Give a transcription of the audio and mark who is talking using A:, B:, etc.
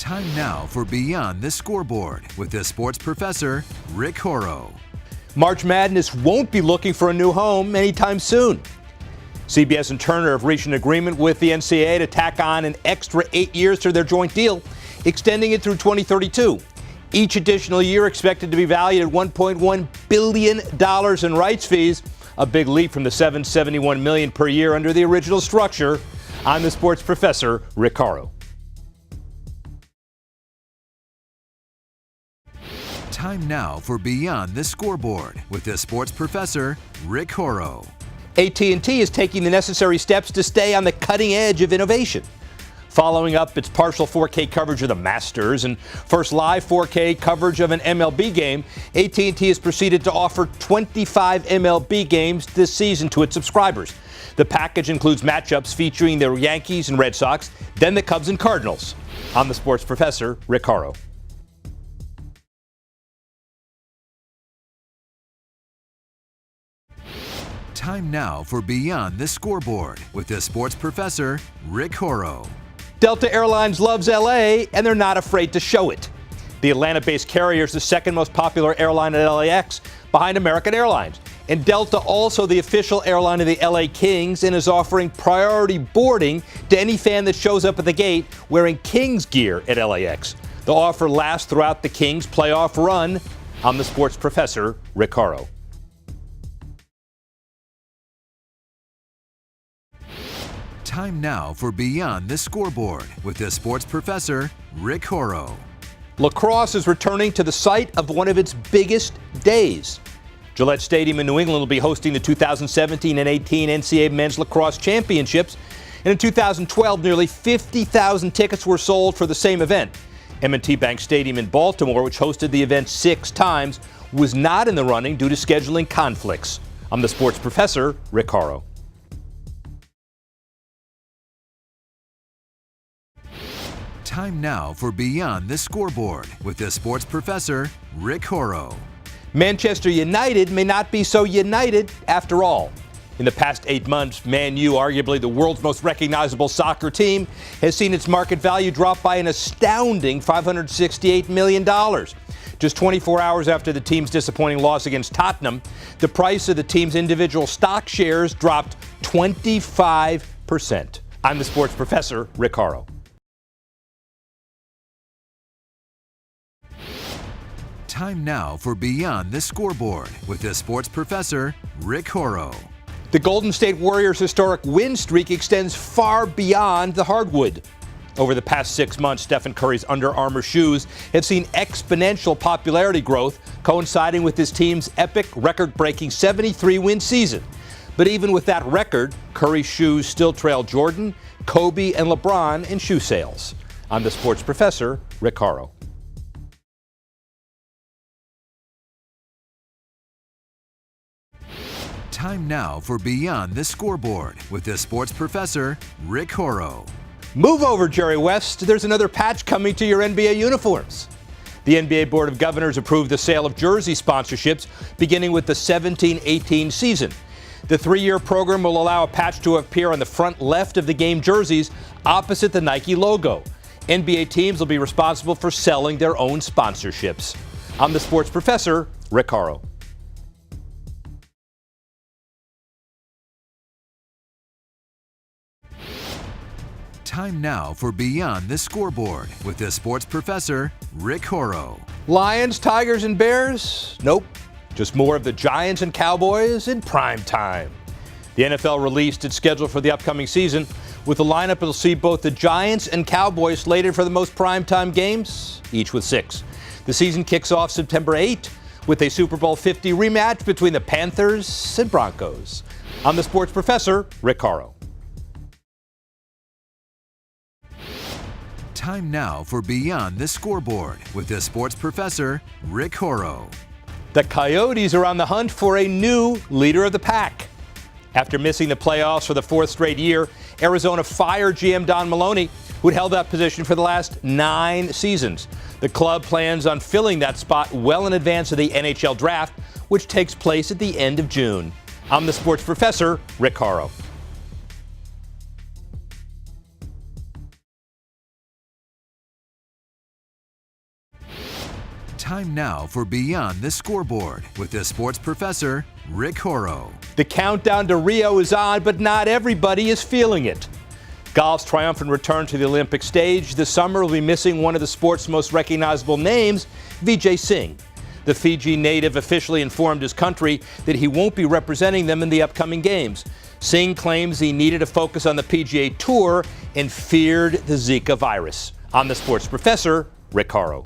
A: Time now for Beyond the Scoreboard with the sports professor, Rick Horrow.
B: March Madness won't be looking for a new home anytime soon. CBS and Turner have reached an agreement with the NCAA to tack on an extra 8 years to their joint deal, extending it through 2032. Each additional year expected to be valued at $1.1 billion in rights fees, a big leap from the $771 million per year under the original structure. I'm the sports professor, Rick Horrow.
A: Time now for Beyond the Scoreboard with the sports professor, Rick Horrow.
B: AT&T is taking the necessary steps to stay on the cutting edge of innovation. Following up its partial 4K coverage of the Masters and first live 4K coverage of an MLB game, AT&T has proceeded to offer 25 MLB games this season to its subscribers. The package includes matchups featuring the Yankees and Red Sox, then the Cubs and Cardinals. I'm the sports professor, Rick Horrow.
A: Time now for Beyond the Scoreboard with the sports professor, Rick Horrow.
B: Delta Airlines loves LA, and they're not afraid to show it. The Atlanta-based carrier is the second most popular airline at LAX, behind American Airlines. And Delta, also the official airline of the LA Kings, and is offering priority boarding to any fan that shows up at the gate wearing Kings gear at LAX. The offer lasts throughout the Kings playoff run. I'm the sports professor, Rick Horrow.
A: Time now for Beyond the Scoreboard with the sports professor, Rick Horrow.
B: Lacrosse is returning to the site of one of its biggest days. Gillette Stadium in New England will be hosting the 2017 and 18 NCAA Men's Lacrosse Championships. And in 2012, nearly 50,000 tickets were sold for the same event. M&T Bank Stadium in Baltimore, which hosted the event 6 times, was not in the running due to scheduling conflicts. I'm the sports professor, Rick Horrow.
A: Time now for Beyond the Scoreboard with the sports professor, Rick Horrow.
B: Manchester United may not be so united after all. In the past 8 months, Man U, arguably the world's most recognizable soccer team, has seen its market value drop by an astounding $568 million. Just 24 hours after the team's disappointing loss against Tottenham, the price of the team's individual stock shares dropped 25%. I'm the sports professor, Rick Horrow.
A: Time now for Beyond the Scoreboard with the sports professor, Rick Horrow.
B: The Golden State Warriors' historic win streak extends far beyond the hardwood. Over the past 6 months, Stephen Curry's Under Armour shoes have seen exponential popularity growth, coinciding with his team's epic record-breaking 73-win season. But even with that record, Curry's shoes still trail Jordan, Kobe, and LeBron in shoe sales. I'm the sports professor, Rick Horrow.
A: Time now for Beyond the Scoreboard with the sports professor, Rick Horrow.
B: Move over, Jerry West. There's another patch coming to your NBA uniforms. The NBA Board of Governors approved the sale of jersey sponsorships beginning with the 17-18 season. The 3-year program will allow a patch to appear on the front left of the game jerseys opposite the Nike logo. NBA teams will be responsible for selling their own sponsorships. I'm the sports professor, Rick Horrow.
A: Time now for Beyond the Scoreboard with the sports professor, Rick Horrow.
B: Lions, Tigers, and Bears? Nope. Just more of the Giants and Cowboys in prime time. The NFL released its schedule for the upcoming season, with a lineup that will see both the Giants and Cowboys slated for the most primetime games, each with 6. The season kicks off September 8 with a Super Bowl 50 rematch between the Panthers and Broncos. I'm the sports professor, Rick Horrow.
A: Time now for Beyond the Scoreboard with the sports professor, Rick Horrow.
B: The Coyotes are on the hunt for a new leader of the pack. After missing the playoffs for the 4th straight year, Arizona fired GM Don Maloney, who'd held that position for the last 9 seasons. The club plans on filling that spot well in advance of the NHL draft, which takes place at the end of June. I'm the sports professor, Rick Horrow.
A: Time now for Beyond the Scoreboard with the sports professor, Rick Horrow.
B: The countdown to Rio is on, but not everybody is feeling it. Golf's triumphant return to the Olympic stage this summer will be missing one of the sport's most recognizable names, Vijay Singh. The Fiji native officially informed his country that he won't be representing them in the upcoming games. Singh claims he needed to focus on the PGA Tour and feared the Zika virus. I'm the sports professor, Rick Horrow.